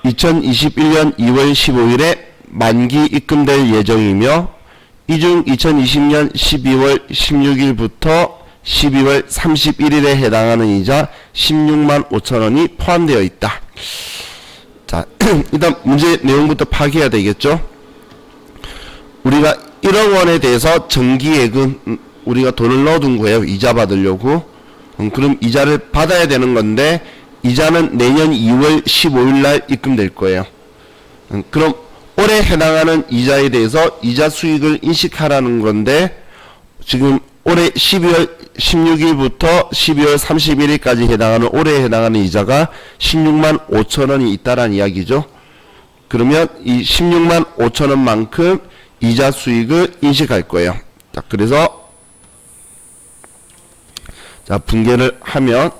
2021년 2월 15일에 만기 입금될 예정이며 이 중 2020년 12월 16일부터 12월 31일에 해당하는 이자 16만 5천원이 포함되어 있다. 자, 일단 문제 내용부터 파악해야 되겠죠. 우리가 1억 원에 대해서 정기예금 우리가 돈을 넣어둔 거예요. 이자 받으려고. 그럼 이자를 받아야 되는 건데 이자는 내년 2월 15일 날 입금될 거예요. 그럼 올해 해당하는 이자에 대해서 이자 수익을 인식하라는 건데 지금 올해 12월 16일부터 12월 31일까지 해당하는 올해에 해당하는 이자가 16만 5천원이 있다라는 이야기죠. 그러면 이 16만 5천원만큼 이자 수익을 인식할 거예요. 자, 그래서 자, 분개를 하면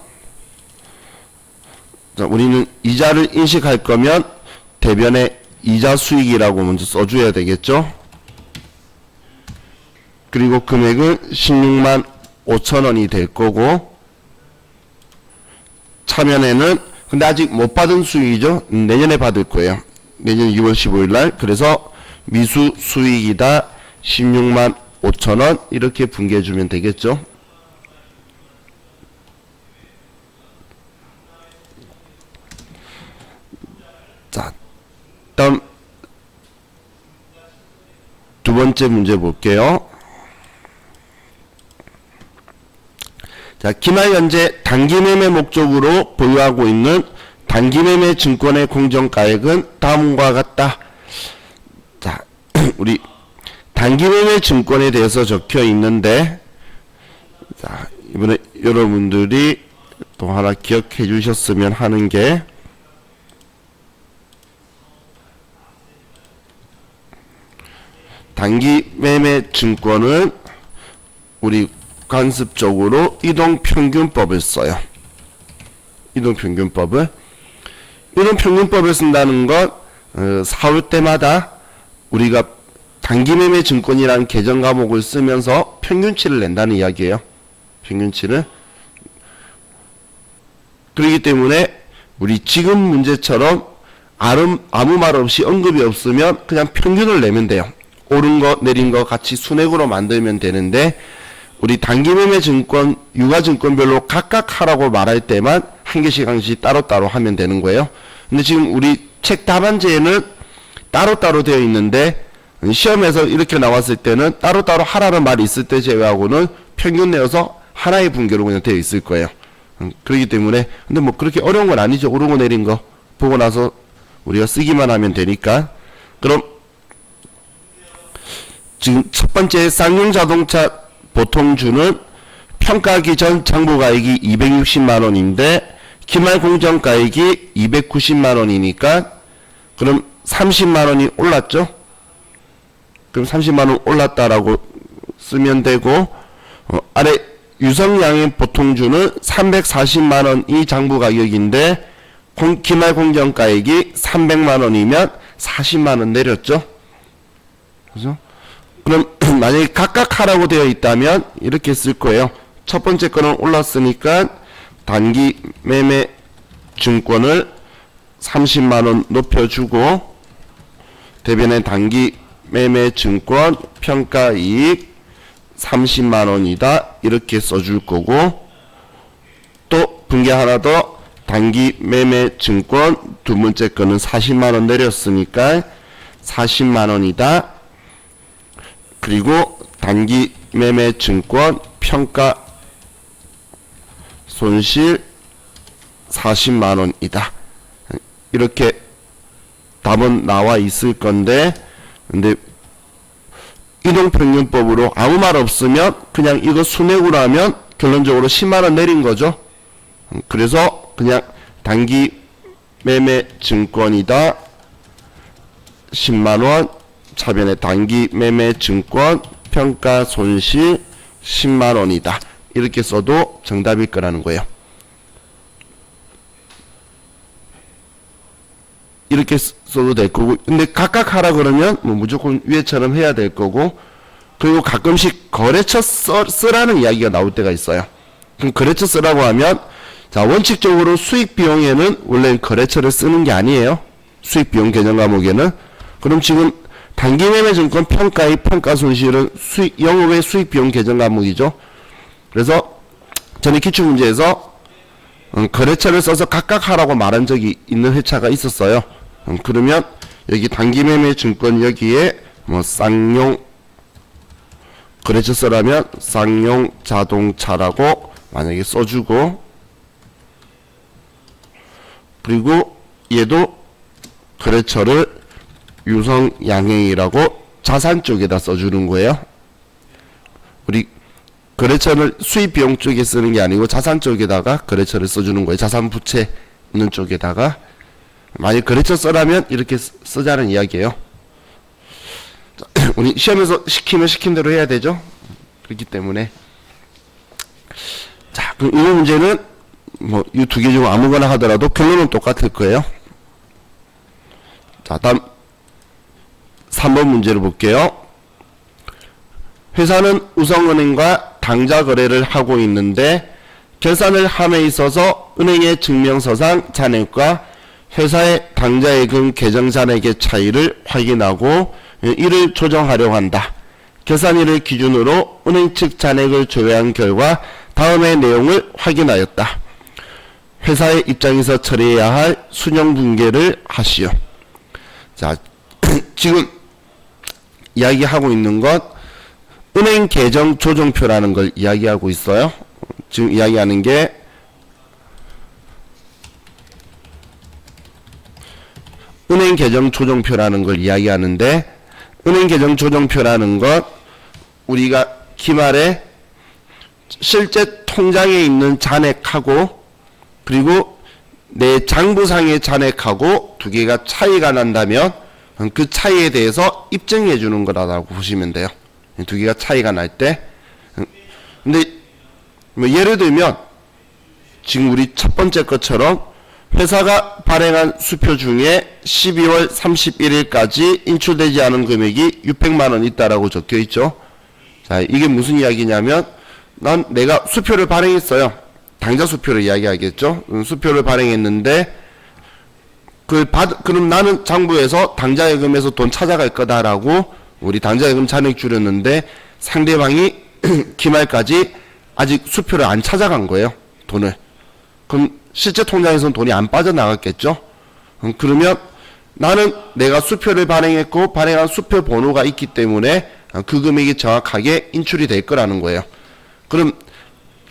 자, 우리는 이자를 인식할 거면 대변에 이자 수익이라고 먼저 써줘야 되겠죠. 그리고 금액은 16만 5천원이 될 거고 차면에는 근데 아직 못 받은 수익이죠. 내년에 받을 거예요. 내년 2월 15일 날. 그래서 미수 수익이다 16만 5천원 이렇게 분개해 주면 되겠죠. 자, 다음 두 번째 문제 볼게요. 자, 기말 현재 단기매매 목적으로 보유하고 있는 단기매매 증권의 공정가액은 다음과 같다. 자, 우리 단기매매 증권에 대해서 적혀 있는데 자, 이번에 여러분들이 또 하나 기억해 주셨으면 하는 게 단기매매 증권은 우리 관습적으로 이동평균법을 써요. 이동평균법을 쓴다는 건 사올 때마다 우리가 단기매매 증권이라는 계정 과목을 쓰면서 평균치를 낸다는 이야기예요. 평균치를. 그렇기 때문에 우리 지금 문제처럼 아무 말 없이 언급이 없으면 그냥 평균을 내면 돼요. 오른 거 내린 거 같이 순액으로 만들면 되는데 우리 단기매매 증권, 유가증권별로 각각 하라고 말할 때만 한 개씩 따로따로 하면 되는 거예요. 근데 지금 우리 책 답안지에는 따로따로 되어 있는데 시험에서 이렇게 나왔을 때는 따로따로 하라는 말이 있을 때 제외하고는 평균 내어서 하나의 분계로 그냥 되어 있을 거예요. 그렇기 때문에 근데 뭐 그렇게 어려운 건 아니죠. 오르고 내린 거 보고 나서 우리가 쓰기만 하면 되니까. 그럼 지금 첫 번째 쌍용자동차 보통주는 평가하기 전 장부가액이 260만원인데 기말공정가액이 290만원이니까 그럼 30만원이 올랐죠. 그럼 30만원 올랐다라고 쓰면 되고 아래 유성양의 보통주는 340만원이 장부가격인데 기말공정가액이 300만원이면 40만원 내렸죠. 그죠? 그럼 만약에 각각 하라고 되어 있다면 이렇게 쓸 거예요. 첫 번째 거는 올랐으니까 단기 매매 증권을 30만원 높여주고 대변에 단기 매매 증권 평가이익 30만원이다 이렇게 써줄 거고 또 분계 하나 더 단기 매매 증권 두 번째 거는 40만원 내렸으니까 40만원이다. 그리고 단기 매매 증권 평가 손실 40만원이다. 이렇게 답은 나와 있을 건데 근데 이동평균법으로 아무 말 없으면 그냥 이거 순액으로 하면 결론적으로 10만원 내린 거죠. 그래서 그냥 단기 매매 증권이다 10만원 차변에 단기 매매 증권 평가 손실 10만원이다. 이렇게 써도 정답일 거라는 거예요. 이렇게 써도 될 거고 근데 각각 하라 그러면 뭐 무조건 위에처럼 해야 될 거고 그리고 가끔씩 거래처 쓰라는 이야기가 나올 때가 있어요. 그럼 거래처 쓰라고 하면 자 원칙적으로 수익 비용에는 원래 거래처를 쓰는 게 아니에요. 수익 비용 계정 과목에는. 그럼 지금 단기 매매 증권 평가의 평가 손실은 영업의 수익 비용 계정 과목이죠. 그래서 전에 기출 문제에서 거래처를 써서 각각 하라고 말한 적이 있는 회차가 있었어요. 그러면 여기 단기 매매 증권 여기에 뭐 쌍용 거래처 써라면 쌍용 자동차라고 만약에 써주고, 그리고 얘도 거래처를 유성 양행이라고 자산 쪽에다 써주는 거예요. 우리 거래처를 수입 비용 쪽에 쓰는 게 아니고 자산 쪽에다가 거래처를 써주는 거예요. 자산 부채 있는 쪽에다가. 만약 거래처 써라면 이렇게 쓰자는 이야기예요. 우리 시험에서 시키면 시킨 대로 해야 되죠. 그렇기 때문에. 자, 그럼 이 문제는 뭐 이 두 개 중 아무거나 하더라도 결론은 똑같을 거예요. 자, 다음 3번 문제를 볼게요. 회사는 우성은행과 당좌 거래를 하고 있는데 결산을 함에 있어서 은행의 증명서상 잔액과 회사의 당좌예금 계정 잔액의 차이를 확인하고 이를 조정하려고 한다. 결산일을 기준으로 은행 측 잔액을 조회한 결과 다음의 내용을 확인하였다. 회사의 입장에서 처리해야 할 순형 분계를 하시오. 자, 지금 이야기하고 있는 것 은행 계정 조정표라는 걸 이야기하고 있어요. 지금 이야기하는 게 은행 계정 조정표라는 걸 이야기하는데, 은행 계정 조정표라는 것 우리가 기말에 실제 통장에 있는 잔액하고 그리고 내 장부상의 잔액하고 두 개가 차이가 난다면 그 차이에 대해서 입증해 주는 거라고 보시면 돼요. 두 개가 차이가 날 때. 근데 뭐 예를 들면 지금 우리 첫 번째 것처럼 회사가 발행한 수표 중에 12월 31일까지 인출되지 않은 금액이 600만 원 있다라고 적혀 있죠. 자, 이게 무슨 이야기냐면 내가 수표를 발행했어요. 당좌 수표를 이야기하겠죠. 수표를 발행했는데 그럼 나는 장부에서 당좌예금에서 돈 찾아갈 거다라고 우리 당좌예금 잔액 줄였는데 상대방이 기말까지 아직 수표를 안 찾아간 거예요. 돈을. 그럼 실제 통장에서는 돈이 안 빠져나갔겠죠. 그러면 나는 내가 수표를 발행했고 발행한 수표 번호가 있기 때문에 그 금액이 정확하게 인출이 될 거라는 거예요. 그럼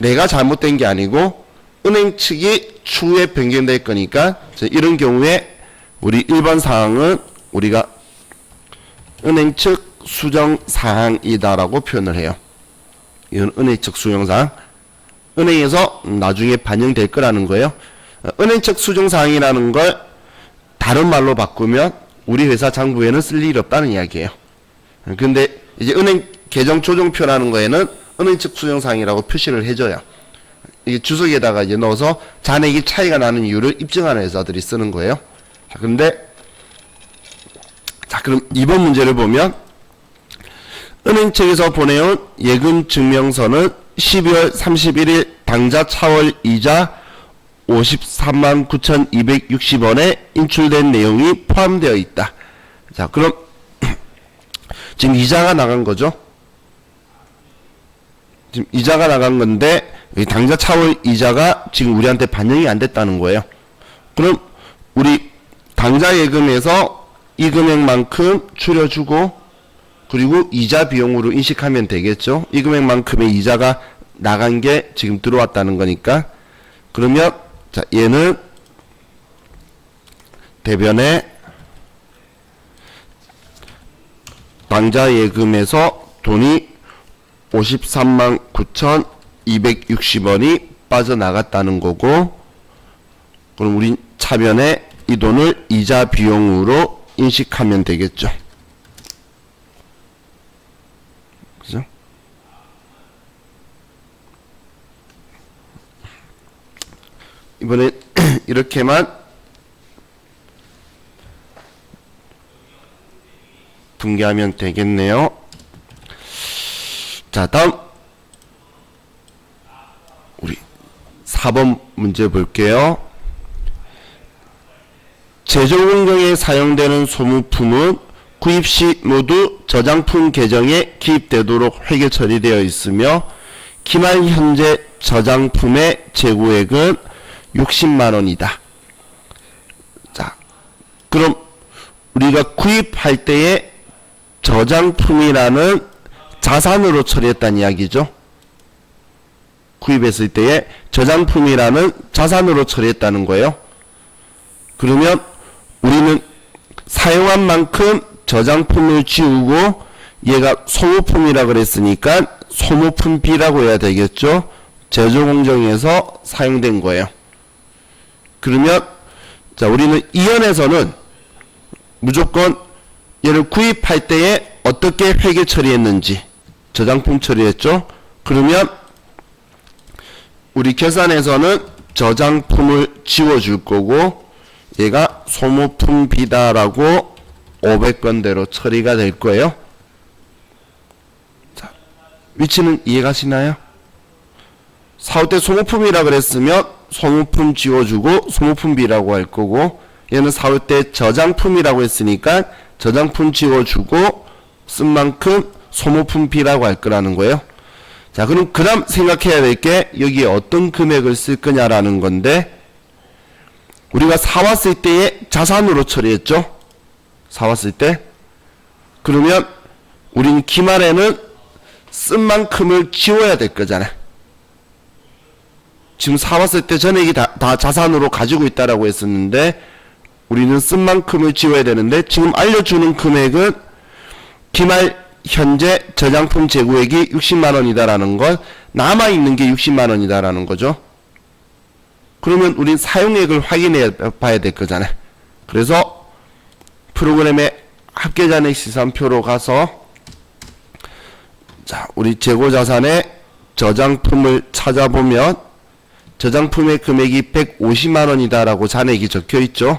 내가 잘못된 게 아니고 은행 측이 추후에 변경될 거니까 이런 경우에 우리 1번 사항은 우리가 은행 측 수정사항이다라고 표현을 해요. 이건 은행 측 수정사항. 은행에서 나중에 반영될 거라는 거예요. 은행 측 수정사항이라는 걸 다른 말로 바꾸면 우리 회사 장부에는 쓸 일이 없다는 이야기예요. 근데 이제 은행 계정 조정표라는 거에는 은행 측 수정사항이라고 표시를 해줘요. 이게 주석에다가 이제 넣어서 잔액이 차이가 나는 이유를 입증하는 회사들이 쓰는 거예요. 자, 그럼 2번 문제를 보면 은행 측에서 보내온 예금 증명서는 12월 31일 당좌 차월 이자 53만 9,260원에 인출된 내용이 포함되어 있다. 자, 그럼 지금 이자가 나간 거죠. 지금 이자가 나간 건데 당좌 차월 이자가 지금 우리한테 반영이 안 됐다는 거예요. 그럼 우리 당좌 예금에서 이 금액만큼 줄여주고 그리고 이자 비용으로 인식하면 되겠죠. 이 금액만큼의 이자가 나간 게 지금 들어왔다는 거니까. 그러면 자, 얘는 대변에 당좌 예금에서 돈이 53만 9,260원이 빠져나갔다는 거고, 그럼 우린 차변에 이 돈을 이자 비용으로 인식하면 되겠죠. 그죠? 이번에 이렇게만 분개하면 되겠네요. 자, 다음 우리 4번 문제 볼게요. 제조 공정에 사용되는 소모품은 구입 시 모두 저장품 계정에 기입되도록 회계 처리되어 있으며 기말 현재 저장품의 재고액은 60만원이다. 자, 그럼 우리가 구입할 때에 저장품이라는 자산으로 처리했다는 이야기죠. 구입했을 때에 저장품이라는 자산으로 처리했다는 거예요. 그러면 우리는 사용한 만큼 저장품을 지우고 얘가 소모품이라 그랬으니까 소모품비라고 해야 되겠죠. 제조공정에서 사용된 거예요. 그러면 자, 우리는 이연에서는 무조건 얘를 구입할 때에 어떻게 회계 처리했는지 저장품 처리했죠. 그러면 우리 계산에서는 저장품을 지워줄 거고 얘가 소모품비다라고 500건대로 처리가 될 거예요. 자, 위치는 이해가시나요? 사올 때 소모품이라 그랬으면 소모품 지워주고 소모품비라고 할 거고, 얘는 사올 때 저장품이라고 했으니까 저장품 지워주고 쓴 만큼 소모품비라고 할 거라는 거예요. 자, 그럼 그다음 생각해야 될 게 여기에 어떤 금액을 쓸 거냐라는 건데, 우리가 사왔을 때에 자산으로 처리했죠. 사왔을 때. 그러면 우린 기말에는 쓴 만큼을 지워야 될 거잖아. 지금 사왔을 때 전액이 다 자산으로 가지고 있다라고 했었는데 우리는 쓴 만큼을 지워야 되는데, 지금 알려주는 금액은 기말 현재 저장품 재고액이 60만원이다라는 건 남아있는 게 60만원이다라는 거죠. 그러면 우린 사용액을 확인해 봐야 될 거잖아요. 그래서 프로그램의 합계잔액 시산표로 가서 자, 우리 재고자산의 저장품을 찾아보면 저장품의 금액이 150만원이다라고 잔액이 적혀있죠.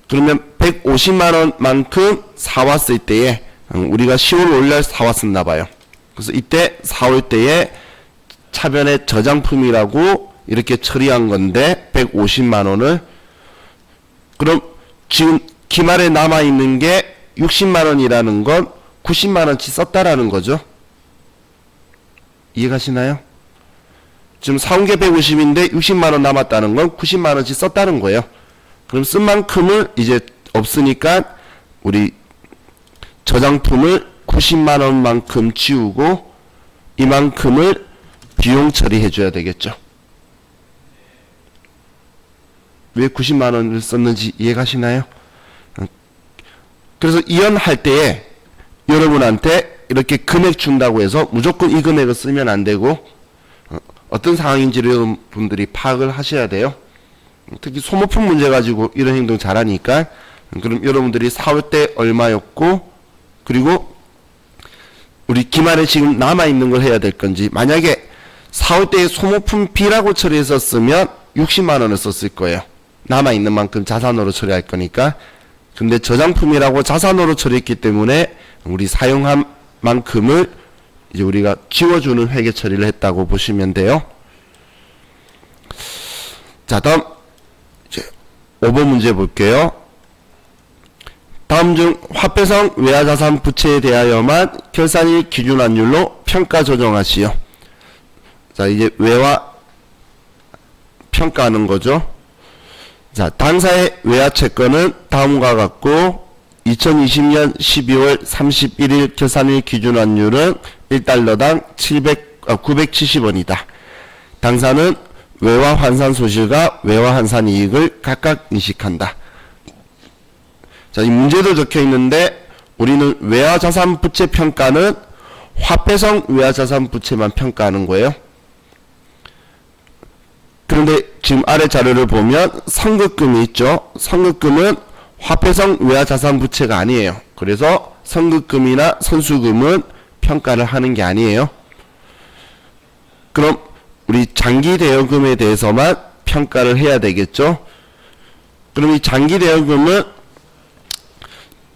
그러면 150만원만큼 사왔을 때에 우리가 10월 5일날 사왔었나봐요. 그래서 이때 사올 때에 차변의 저장품이라고 이렇게 처리한 건데 150만원을, 그럼 지금 기말에 남아있는 게 60만원이라는 건 90만원치 썼다라는 거죠. 이해가시나요? 지금 사온 게 150인데 60만원 남았다는 건 90만원치 썼다는 거예요. 그럼 쓴 만큼을 이제 없으니까 우리 저장품을 90만원만큼 지우고 이만큼을 비용 처리해 줘야 되겠죠. 왜 90만원을 썼는지 이해가시나요? 그래서 이연할 때에 여러분한테 이렇게 금액 준다고 해서 무조건 이 금액을 쓰면 안 되고 어떤 상황인지를 여러분들이 파악을 하셔야 돼요. 특히 소모품 문제 가지고 이런 행동 잘하니까. 그럼 여러분들이 사올 때 얼마였고, 그리고 우리 기말에 지금 남아있는 걸 해야 될 건지, 만약에 사올 때 소모품 B라고 처리했었으면 60만원을 썼을 거예요. 남아있는 만큼 자산으로 처리할 거니까. 근데 저장품이라고 자산으로 처리했기 때문에 우리 사용한 만큼을 이제 우리가 지워주는 회계 처리를 했다고 보시면 돼요. 자, 다음 이제 5번 문제 볼게요. 다음 중 화폐성 외화자산 부채에 대하여만 결산일 기준 환율로 평가 조정하시오. 자, 이제 외화 평가하는 거죠. 자, 당사의 외화 채권은 다음과 같고 2020년 12월 31일 결산일 기준 환율은 1달러당 970원이다. 당사는 외화 환산 소실과 외화 환산 이익을 각각 인식한다. 자, 이 문제도 적혀 있는데 우리는 외화자산 부채 평가는 화폐성 외화자산 부채만 평가하는 거예요. 그런데 지금 아래 자료를 보면 선급금이 있죠. 선급금은 화폐성 외화자산 부채가 아니에요. 그래서 선급금이나 선수금은 평가를 하는 게 아니에요. 그럼 우리 장기 대여금에 대해서만 평가를 해야 되겠죠. 그럼 이 장기 대여금은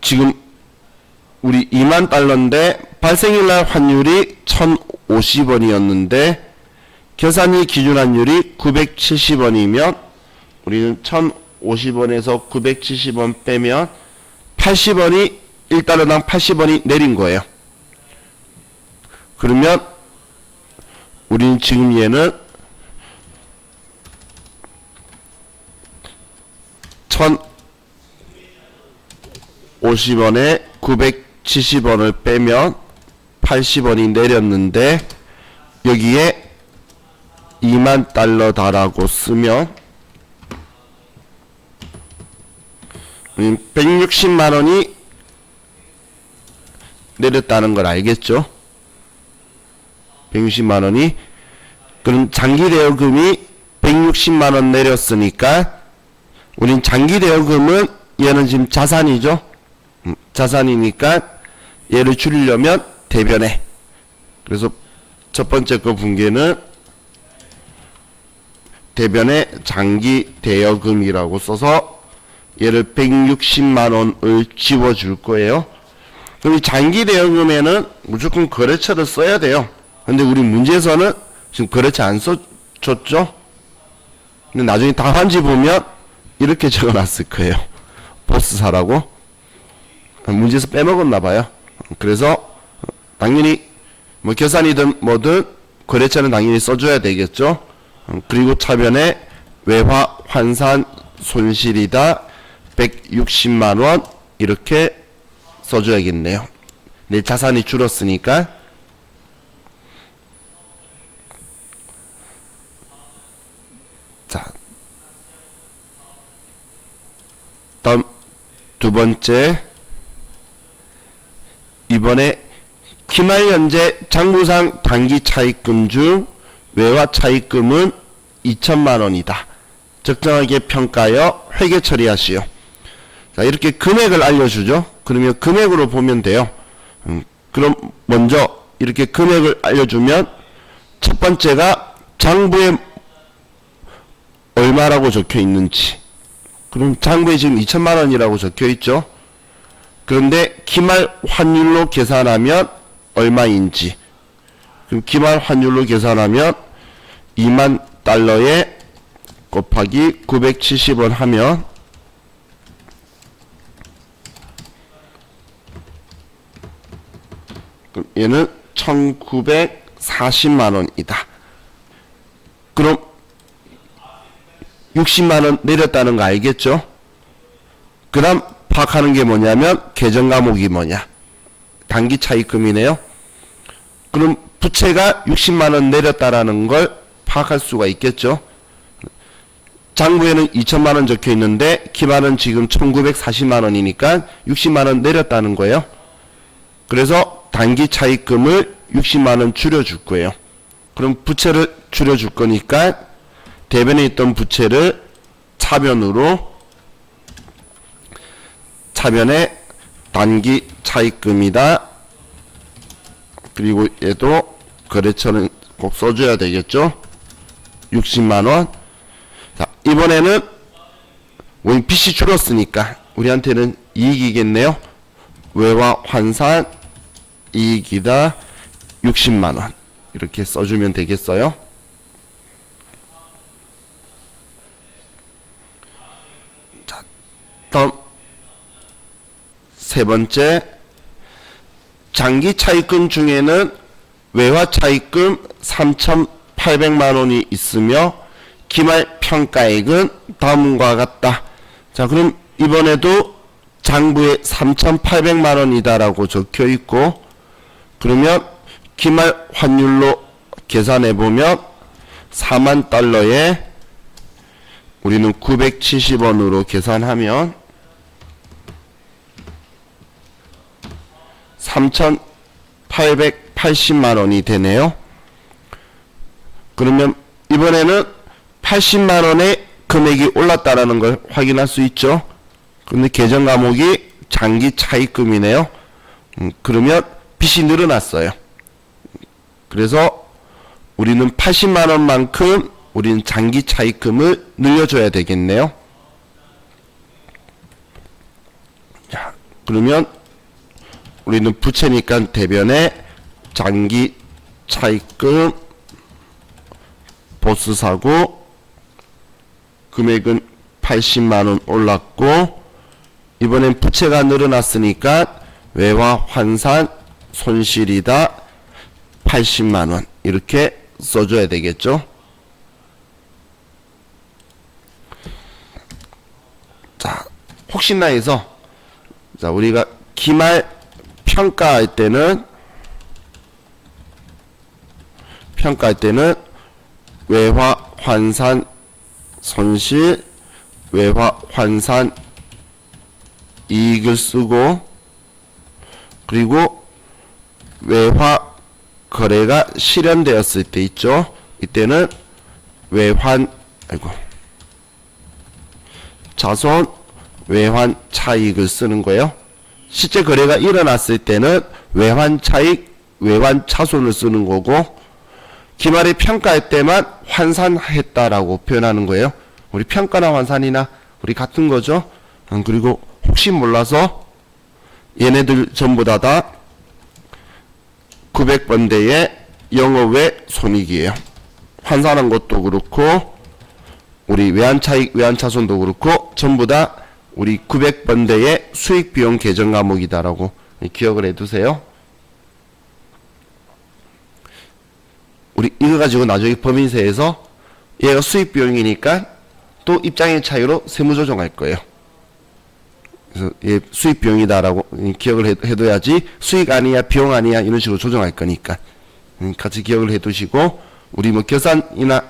지금 우리 2만 달러인데 발생일날 환율이 1050원이었는데 결산일 기준 환율이 970원이면 우리는 50원에서 970원 빼면 80원이 1달러당 80원이 내린 거예요. 그러면 우리는 지금 얘는 1050원에 970원을 빼면 80원이 내렸는데 여기에 2만 달러다라고 쓰면 160만 원이 내렸다는 걸 알겠죠? 160만 원이. 그럼 장기 대여금이 160만 원 내렸으니까 우린 장기 대여금은 얘는 지금 자산이죠? 자산이니까 얘를 줄이려면 대변에. 그래서 첫 번째 거 분계는 대변에 장기 대여금이라고 써서 얘를 160만 원을 지워줄 거예요. 그럼 이 장기 대여금에는 무조건 거래처를 써야 돼요. 근데 우리 문제에서는 지금 거래처 안 써줬죠? 근데 나중에 답안지 보면 이렇게 적어놨을 거예요. 보스사라고. 문제에서 빼먹었나 봐요. 그래서 당연히 뭐 계산이든 뭐든 거래처는 당연히 써줘야 되겠죠. 그리고 차변에 외화 환산 손실이다 160만원 이렇게 써줘야겠네요. 내 자산이 줄었으니까. 자, 다음 두 번째, 이번에 기말 현재 장부상 단기 차입금 중 외화 차입금은 2천만 원이다. 적정하게 평가하여 회계 처리하시오. 자, 이렇게 금액을 알려주죠. 그러면 금액으로 보면 돼요. 그럼 먼저 이렇게 금액을 알려주면 첫 번째가 장부에 얼마라고 적혀 있는지. 그럼 장부에 지금 2천만 원이라고 적혀 있죠. 그런데 기말 환율로 계산하면 얼마인지. 그럼 기말 환율로 계산하면 2만 달러에 곱하기 970원 하면 그럼 얘는 1940만 원이다. 그럼 60만 원 내렸다는 거 알겠죠? 그 다음 파악하는 게 뭐냐면 계정 과목이 뭐냐. 단기 차입금이네요. 그럼 부채가 60만 원 내렸다라는 걸 파악할 수가 있겠죠? 장부에는 2천만 원 적혀 있는데 기말은 지금 1940만 원이니까 60만 원 내렸다는 거예요. 그래서 단기 차입금을 60만 원 줄여줄 거예요. 그럼 부채를 줄여줄 거니까 대변에 있던 부채를 차변으로, 차변에 단기 차입금이다. 그리고 얘도 거래처는 꼭 써줘야 되겠죠. 60만원. 자, 이번에는 우리 빚이 줄었으니까 우리한테는 이익이겠네요. 외화 환산 이익이다 60만원 이렇게 써주면 되겠어요. 자, 다음 세 번째, 장기 차입금 중에는 외화 차입금 3,800만원이 있으며 기말 평가액은 다음과 같다. 자, 그럼 이번에도 장부에 3,800만원이다 라고 적혀 있고, 그러면 기말 환율로 계산해 보면 4만 달러에 우리는 970원으로 계산하면 3,880만원이 되네요. 그러면 이번에는 80만원의 금액이 올랐다라는 걸 확인할 수 있죠. 근데 계정 과목이 장기 차입금이네요. 그러면 빚이 늘어났어요. 그래서 우리는 80만원만큼 우리는 장기 차입금을 늘려줘야 되겠네요. 자, 그러면 우리는 부채니까 대변에 장기 차입금 보수사고 금액은 80만원 올랐고, 이번엔 부채가 늘어났으니까 외화 환산 손실이다 80만원 이렇게 써줘야 되겠죠. 자, 혹시나 해서 자, 우리가 기말 평가할 때는 외화 환산 손실, 외화 환산 이익을 쓰고, 그리고 외화 거래가 실현되었을 때 있죠. 이때는 자손 외환 차익을 쓰는 거예요. 실제 거래가 일어났을 때는 외환 차익, 외환 차손을 쓰는 거고, 기말에 평가할 때만 환산했다라고 표현하는 거예요. 우리 평가나 환산이나 우리 같은 거죠. 그리고 혹시 몰라서 얘네들 전부 다 900번대의 영업외 손익이에요. 환산한 것도 그렇고 우리 외환차익, 외환차손도 그렇고 전부 다 우리 900번대의 수익비용 계정 과목이다라고 기억을 해두세요. 우리 이거 가지고 나중에 법인세에서 얘가 수익비용이니까 또 입장의 차이로 세무조정할 거예요. 그래서 얘 수익비용이다라고 기억을 해둬야지 수익 아니야 비용 아니야 이런 식으로 조정할 거니까 같이 기억을 해두시고, 우리 뭐 결산이나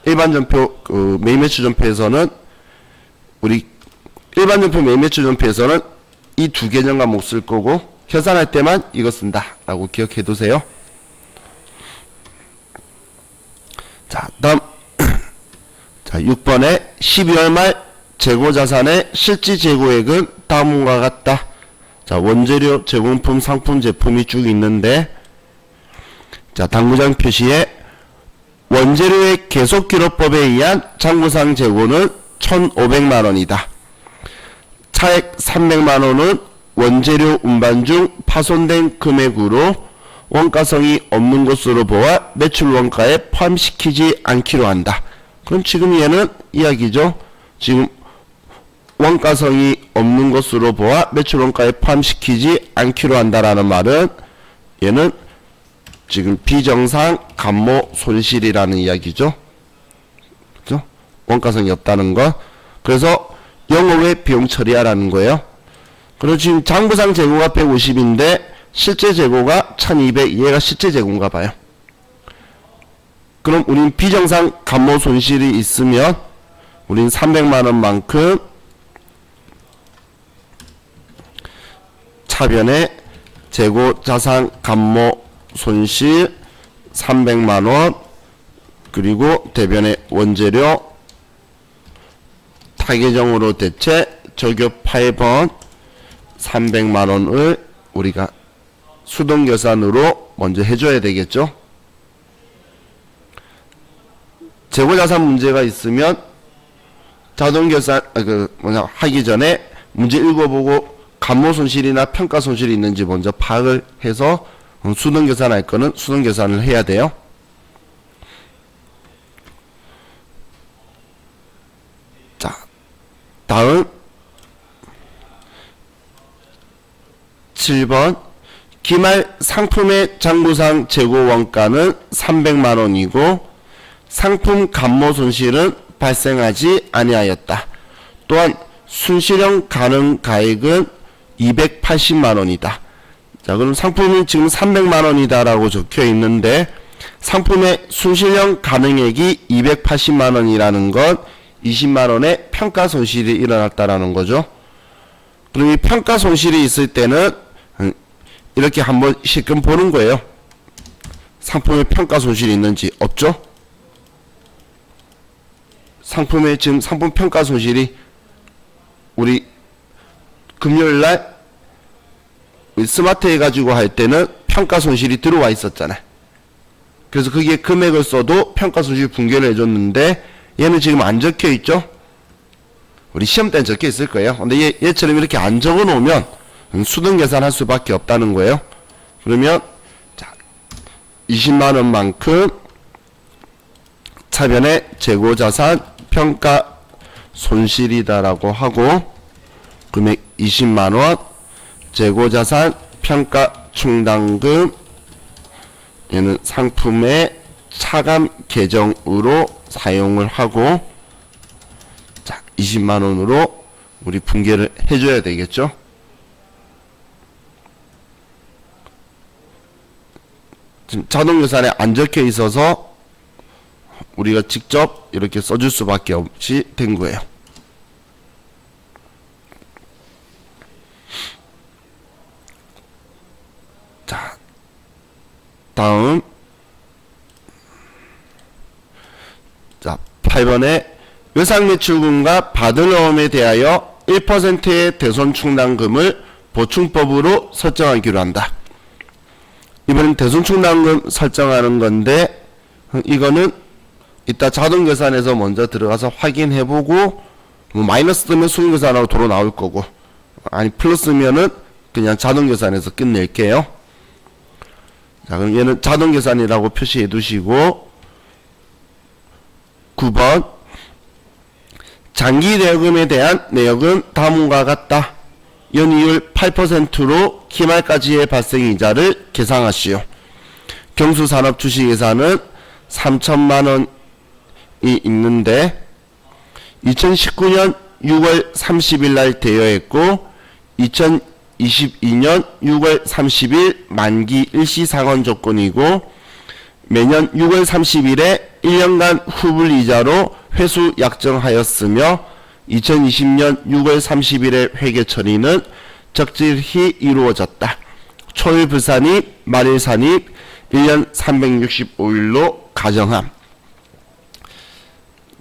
일반 전표 매입 매출 전표에서는 우리 일반 전표 매입 매출 전표에서는 이 두 계정 과목 쓸 거고, 결산할 때만 이거 쓴다라고 기억해두세요. 자, 다음 자 6번에 12월 말 재고자산의 실질 재고액은 다음과 같다. 자, 원재료, 제공품, 상품, 제품이 쭉 있는데, 자, 당구장 표시에 원재료의 계속기록법에 의한 장부상 재고는 1,500만원이다. 차액 300만원은 원재료 운반 중 파손된 금액으로 원가성이 없는 것으로 보아 매출 원가에 포함시키지 않기로 한다. 그럼 지금 얘는 이야기죠. 지금 원가성이 없는 것으로 보아 매출 원가에 포함시키지 않기로 한다라는 말은 얘는 지금 비정상 감모 손실이라는 이야기죠. 그죠? 원가성이 없다는 거. 그래서 영업외 비용 처리하라는 거예요. 그리고 지금 장부상 재고가 150인데 실제 재고가 1200, 얘가 실제 재고인가 봐요. 그럼 우린 비정상 감모 손실이 있으면 우린 300만원만큼 차변에 재고 자산 감모 손실 300만원, 그리고 대변에 원재료 타계정으로 대체 적용 8번 300만원을 우리가 수동계산으로 먼저 해줘야 되겠죠. 재고자산 문제가 있으면 자동계산 하기 전에 문제 읽어보고 감모손실이나 평가손실이 있는지 먼저 파악을 해서 수동계산할 거는 수동계산을 해야 돼요. 자, 다음 7번 기말 상품의 장부상 재고 원가는 300만원이고 상품 감모 손실은 발생하지 아니하였다. 또한 순실형 가능 가액은 280만원이다. 자, 그럼 상품이 지금 300만원이다 라고 적혀 있는데 상품의 순실형 가능액이 280만원이라는 건 20만원의 평가 손실이 일어났다라는 거죠. 그럼 이 평가 손실이 있을 때는 이렇게 한번 실금 보는 거예요. 상품의 평가 손실이 있는지 없죠? 상품의 지금 상품 평가 손실이 우리 금요일날 스마트 해가지고 할 때는 평가 손실이 들어와 있었잖아요. 그래서 거기에 금액을 써도 평가 손실 분괴를 해줬는데 얘는 지금 안 적혀 있죠? 우리 시험 때는 적혀 있을 거예요. 근데 얘처럼 이렇게 안 적어 놓으면 수동 계산할 수밖에 없다는 거예요. 그러면 자, 20만원만큼 차변의 재고자산 평가 손실이다라고 하고 금액 20만원, 재고자산 평가 충당금 얘는 상품의 차감 계정으로 사용을 하고 자 20만원으로 우리 분계를 해줘야 되겠죠. 지금 자동계산에 안 적혀 있어서 우리가 직접 이렇게 써줄 수밖에 없이 된 거예요. 자, 다음 자 8번에 외상매출금과 받을 어음에 대하여 1%의 대손충당금을 보충법으로 설정하기로 한다. 이번엔 대손충당금 설정하는 건데 이거는 이따 자동계산에서 먼저 들어가서 확인해보고 뭐 마이너스 뜨면 수능계산하고 도로 나올 거고 아니 플러스면은 그냥 자동계산에서 끝낼게요. 자 그럼 얘는 자동계산이라고 표시해 두시고 9번 장기대여금에 대한 내역은 다음과 같다. 연이율 8%로 기말까지의 발생이자를 계상하시오. 경수산업 주식예산은 3천만원이 있는데 2019년 6월 30일 날 대여했고 2022년 6월 30일 만기 일시상환 조건이고 매년 6월 30일에 1년간 후불이자로 회수 약정하였으며 2020년 6월 30일의 회계 처리는 적절히 이루어졌다. 초일 불산입, 말일 산입 1년 365일로 가정함.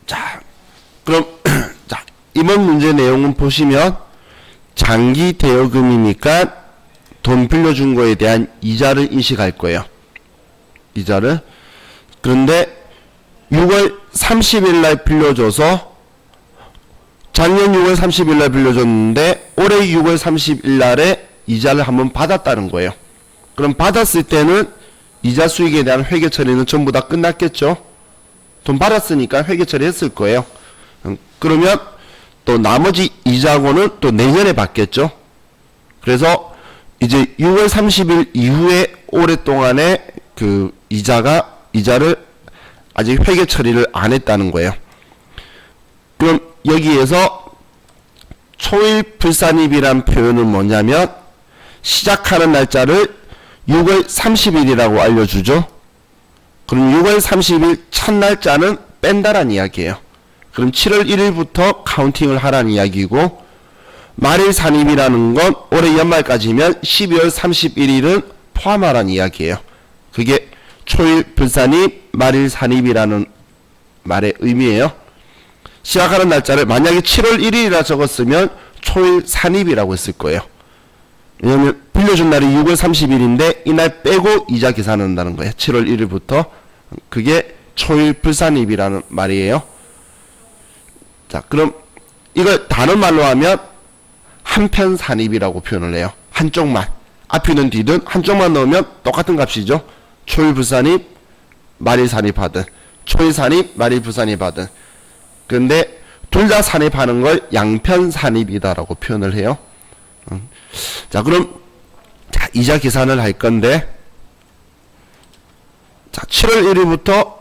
자, 그럼 자, 이번 문제 내용은 보시면 장기 대여금이니까 돈 빌려준 거에 대한 이자를 인식할 거예요. 이자를. 그런데 6월 30일 날 빌려줘서 작년 6월 30일 날 빌려줬는데 올해 6월 30일 날에 이자를 한번 받았다는 거예요. 그럼 받았을 때는 이자 수익에 대한 회계 처리는 전부 다 끝났겠죠. 돈 받았으니까 회계 처리했을 거예요. 그러면 또 나머지 이자고는 또 내년에 받겠죠. 그래서 이제 6월 30일 이후에 오랫동안의 그 이자를 아직 회계 처리를 안 했다는 거예요. 그럼 여기에서 초일 불산입이란 표현은 뭐냐면 시작하는 날짜를 6월 30일이라고 알려주죠. 그럼 6월 30일 첫 날짜는 뺀다란 이야기예요. 그럼 7월 1일부터 카운팅을 하라는 이야기고 말일 산입이라는 건 올해 연말까지면 12월 31일은 포함하라는 이야기예요. 그게 초일 불산입, 말일 산입이라는 말의 의미예요. 시작하는 날짜를 만약에 7월 1일이라 적었으면 초일 산입이라고 했을 거예요. 왜냐면 빌려준 날이 6월 30일인데 이날 빼고 이자 계산한다는 거예요. 7월 1일부터. 그게 초일 불산입이라는 말이에요. 자, 그럼 이걸 다른 말로 하면 한편 산입이라고 표현을 해요. 한쪽만. 앞이든 뒤든 한쪽만 넣으면 똑같은 값이죠. 초일 불산입, 말일 산입하든 초일 산입, 말일 불산입하든. 근데 둘 다 산입하는 걸 양편 산입이다라고 표현을 해요. 자, 그럼 자, 이자 계산을 할 건데 자, 7월 1일부터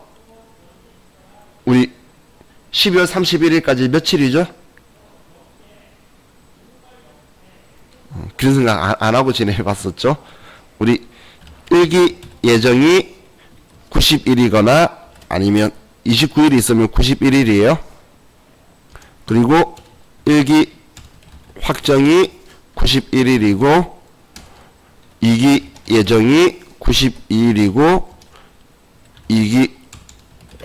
우리 12월 31일까지 며칠이죠? 그런 생각 안 하고 지내봤었죠? 우리 일기 예정이 90일이거나 아니면 29일이 있으면 91일이에요. 그리고 일기 확정이 91일이고 2기 예정이 92일이고 2기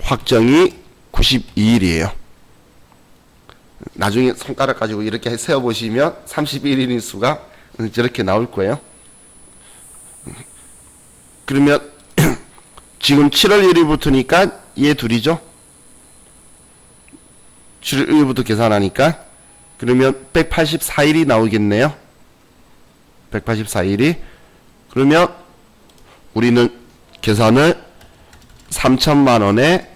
확정이 92일이에요. 나중에 손가락 가지고 이렇게 세어보시면 31일인 수가 저렇게 나올 거예요. 그러면 지금 7월 1일부터니까 얘 둘이죠. 7월 1일부터 계산하니까 그러면 184일이 나오겠네요. 184일이. 그러면 우리는 계산을 3천만 원에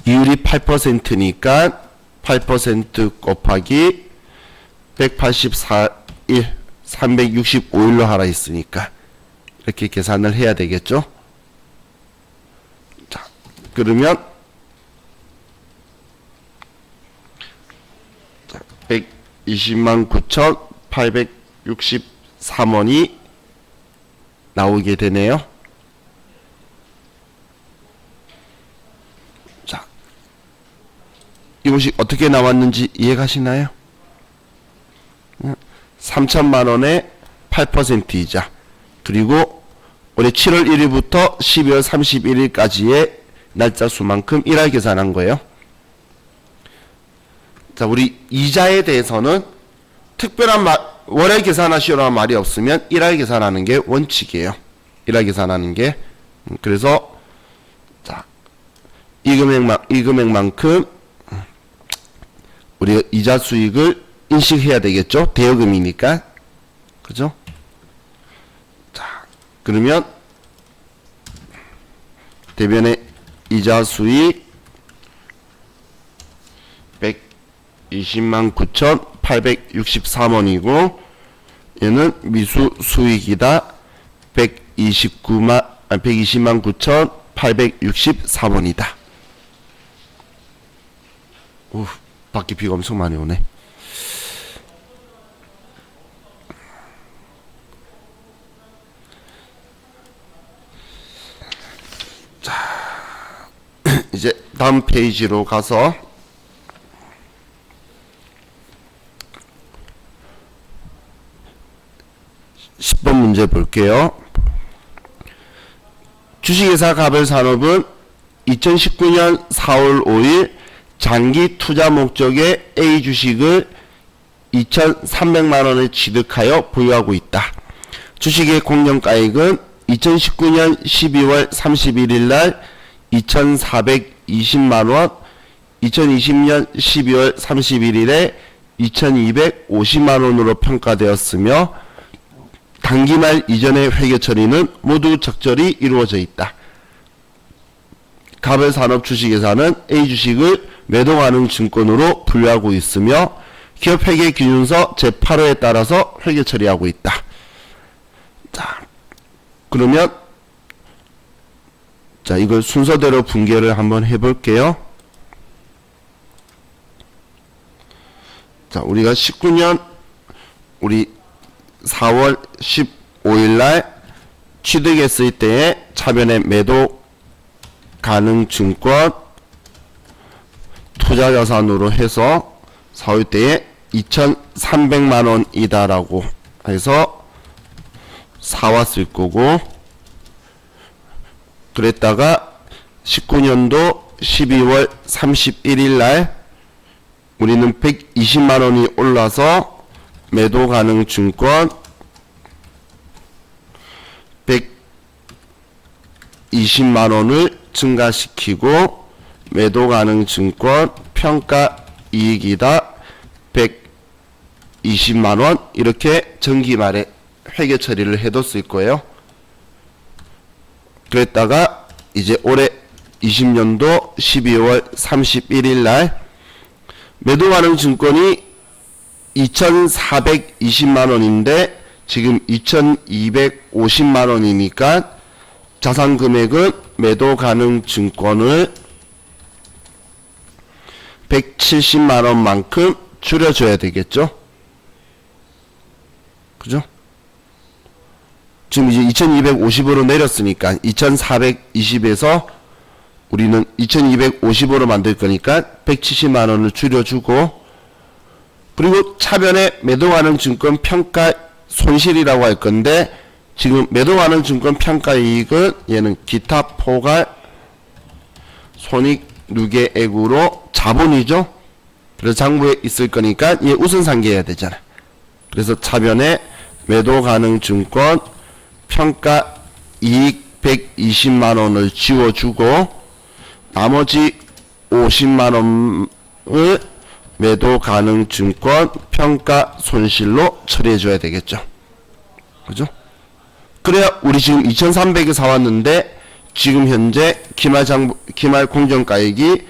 이율이 8%니까 8% 곱하기 184일 365일로 하라 했으니까 이렇게 계산을 해야 되겠죠. 자, 그러면 120만 9,863원이 나오게 되네요. 자, 이것이 어떻게 나왔는지 이해가시나요? 3천만 원의 8% 이자, 그리고 올해 7월 1일부터 12월 31일까지의 날짜 수만큼 일할 계산한 거예요. 자, 우리 이자에 대해서는 특별한 월할 계산하시라는 말이 없으면 일할 계산하는 게 원칙이에요. 일할 계산하는 게. 그래서 자, 이 금액만큼 우리가 이자 수익을 인식해야 되겠죠. 대여금이니까. 그죠? 자, 그러면 대변의 이자 수익 120만 9,863원이고 얘는 미수 수익이다. 120만 9,863원이다. 밖에 비가 엄청 많이 오네. 자, 이제 다음 페이지로 가서 문제 볼게요. 주식회사 가별산업은 2019년 4월 5일 장기 투자 목적의 A 주식을 2,300만원에 취득하여 보유하고 있다. 주식의 공정가액은 2019년 12월 31일 날 2,420만원, 2020년 12월 31일에 2,250만원으로 평가되었으며 단기말 이전의 회계 처리는 모두 적절히 이루어져 있다. 가별산업 주식회사는 A 주식을 매도 가능 증권으로 분류하고 있으며 기업회계기준서 제8호에 따라서 회계 처리하고 있다. 자, 그러면 자, 이걸 순서대로 분개를 한번 해볼게요. 자, 우리가 19년 우리 4월 15일 날 취득했을 때의 차변의 매도 가능 증권 투자 자산으로 해서 4월 때에 2,300만 원이다라고 해서 사왔을 거고, 그랬다가 19년도 12월 31일 날 우리는 120만 원이 올라서 매도 가능 증권 120만 원을 증가시키고 매도 가능 증권 평가 이익이다 120만 원 이렇게 정기말에 회계 처리를 해뒀을 거예요. 그랬다가 이제 올해 20년도 12월 31일 날 매도 가능 증권이 2,420만 원인데 지금 2,250만 원이니까 자산 금액은 매도 가능 증권을 170만 원만큼 줄여줘야 되겠죠. 그죠? 지금 이제 2,250으로 내렸으니까 2,420에서 우리는 2,250으로 만들 거니까 170만 원을 줄여주고, 그리고 차변에 매도 가능 증권 평가 손실이라고 할 건데 지금 매도 가능 증권 평가 이익은 얘는 기타 포괄 손익 누계액으로 자본이죠. 그래서 장부에 있을 거니까 얘 우선 상계해야 되잖아. 그래서 차변에 매도 가능 증권 평가 이익 120만 원을 지워주고 나머지 50만 원을 매도 가능 증권 평가 손실로 처리해 줘야 되겠죠. 그죠? 그래야 우리 지금 2,300에 사왔는데 지금 현재 기말 공정가액이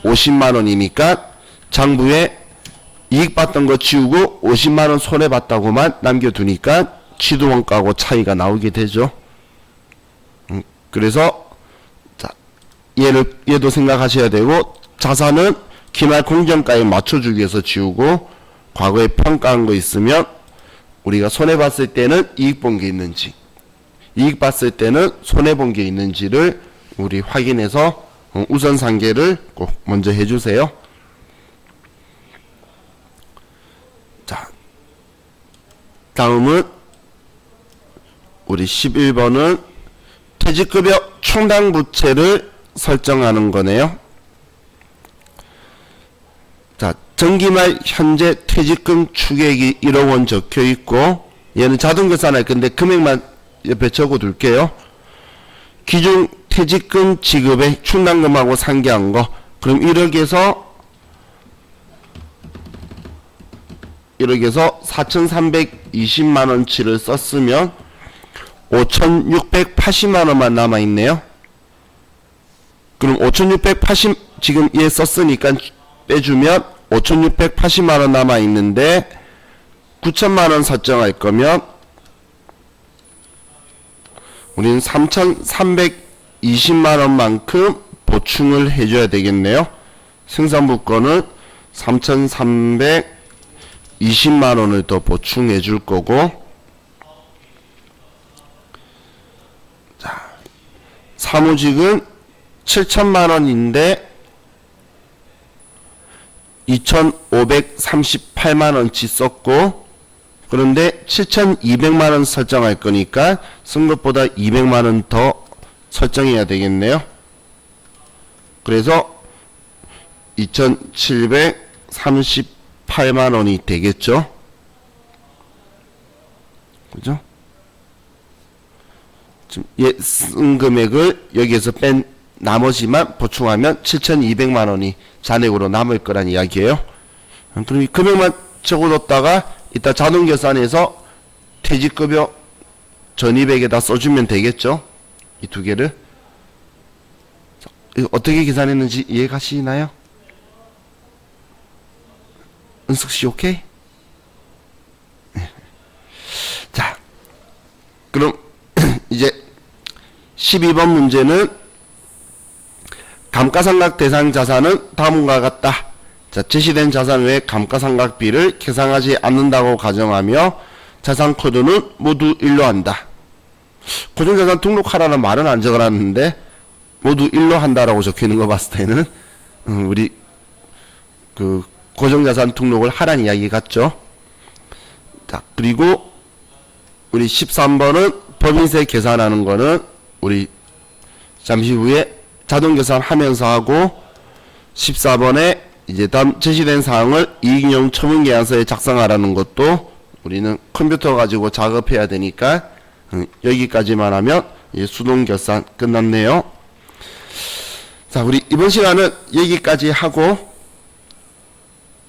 50만원이니까 장부에 이익 봤던 거 지우고 50만원 손해봤다고만 남겨두니까 취득원가하고 차이가 나오게 되죠. 그래서 자, 얘도 생각하셔야 되고, 자산은 기말 공정가에 맞춰주기 위해서 지우고, 과거에 평가한 거 있으면 우리가 손해봤을 때는 이익 본 게 있는지, 이익 봤을 때는 손해 본 게 있는지를 우리 확인해서 우선 상계를 꼭 먼저 해주세요. 자, 다음은 우리 11번은 퇴직급여 충당부채를 설정하는 거네요. 자, 정기말 현재 퇴직금 추계액이 1억 원 적혀 있고, 얘는 자동계산할 건데 금액만 옆에 적어 둘게요. 기준 퇴직금 지급에 충당금하고 상계한 거, 그럼 1억에서 4,320만원치를 썼으면 5,680만원만 남아있네요. 그럼 5,680 지금 얘 썼으니까 빼주면 5,680만원 남아있는데 9천만원 설정할 거면 우리는 3,320만원만큼 보충을 해줘야 되겠네요. 생산부권은 3,320만원을 더 보충해 줄 거고, 자, 사무직은 7천만원인데 2,538만원치 썼고, 그런데 7,200만원 설정할 거니까 쓴 것보다 200만원 더 설정해야 되겠네요. 그래서 2,738만원이 되겠죠. 그죠? 지금 얘 쓴 금액을 여기에서 뺀 나머지만 보충하면 7,200만원이 잔액으로 남을 거란 이야기예요. 그럼 이 금액만 적어뒀다가 이따 자동계산해서 퇴직급여 전입액에다 써주면 되겠죠. 이 두 개를. 어떻게 계산했는지 이해가시나요? 은숙씨 오케이? 자, 그럼 이제 12번 문제는 감가상각 대상 자산은 다음과 같다. 자, 제시된 자산 외에 감가상각비를 계상하지 않는다고 가정하며 자산 코드는 모두 일로 한다. 고정자산 등록하라는 말은 안 적어놨는데 모두 일로 한다라고 적혀있는 거 봤을 때는 우리 그 고정자산 등록을 하라는 이야기 같죠. 자, 그리고 우리 13번은 법인세 계산하는 거는 우리 잠시 후에 자동계산 하면서 하고, 14번에 이제 다음 제시된 사항을 이익용 처분계약서에 작성하라는 것도 우리는 컴퓨터 가지고 작업해야 되니까 여기까지만 하면 이제 수동결산 끝났네요. 자, 우리 이번 시간은 여기까지 하고